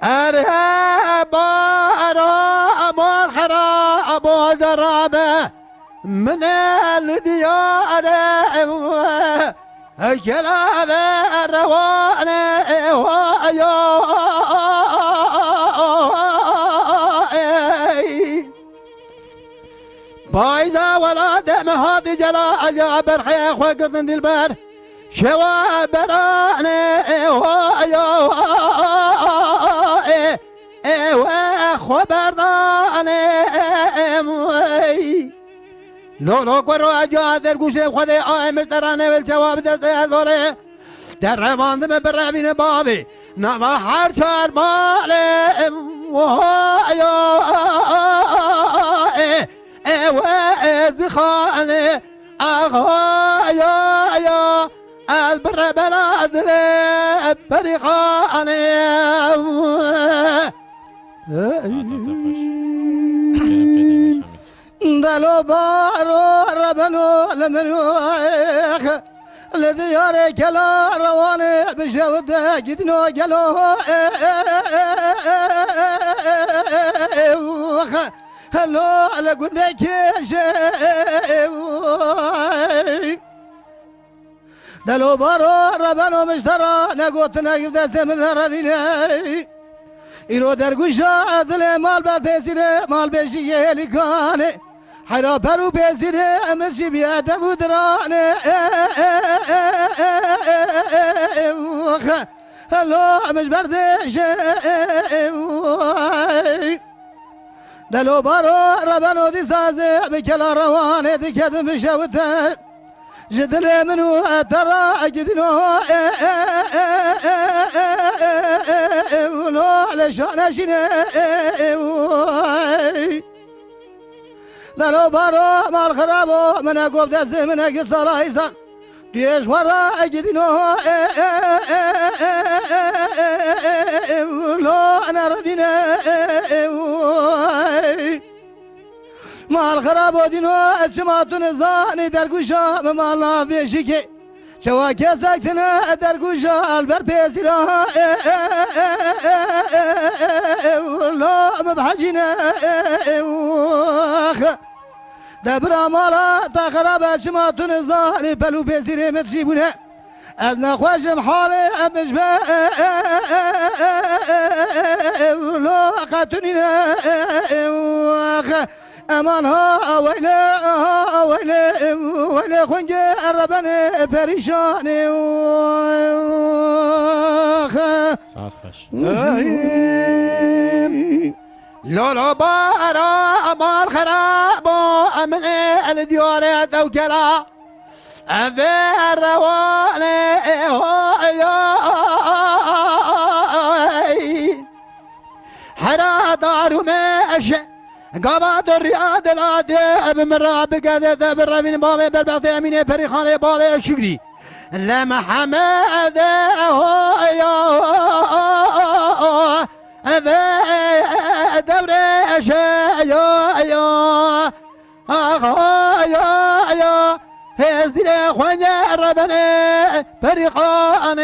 أرهاب والخراب والدرابة من الديار كلاب الروان بايزة ولا دم هادي جلا جابر حيخ وقرن البر شوا براني وخبرداني لولو قرو اجادر گوشه خود آمش درانه والجواب دست ازوره در رواندم برابین بابی نما هر چار ماله زخانه آغایا البر بلاد بريخانه دلو بارو ربنو لمنوخ لديار كلا رواني بشود جدنو جلو هلو لقدك دلو بارو ربنو مشترى نقوت نقب دست من ربيني ایرو در گوشا دل مال بر پیسیره مال بشیه لیکانه حیرا پرو پیسیره امسی بیاده بودرانه هلو امش بردشه دلو بارو ربنو دی سازه بکلا روانه دی کدم بشوته جدل منو ترى جدنو ولو لشان شنو لو بارو مال خرابو من اقوب دز من اقل صلاحيزان ديش ورا جدنو ولو انا ردينا مال خراب دينو اتشماتون زاني درگوشا ممالا بيشيكي شواكي ساكتنا درگوشا البر بيسيلا والله مبحجينا دبرا مالا تا خراب اتشماتون زاني بلو بيسيري متشيبونا از نخوشم حالي امشبه والله قاتونينا امان ها ويلي خنج الربن پریشان ساعت خوش لولو بارا مال خراب امن الديار دوكلا افير رواني حرا دارو ماشي قبض الرياض العادي بمراب قادة بالرمين بابي بالبغض امين فريخان بابي شكري لما حمد دوري يا هزي خوانيا ربنا فريخان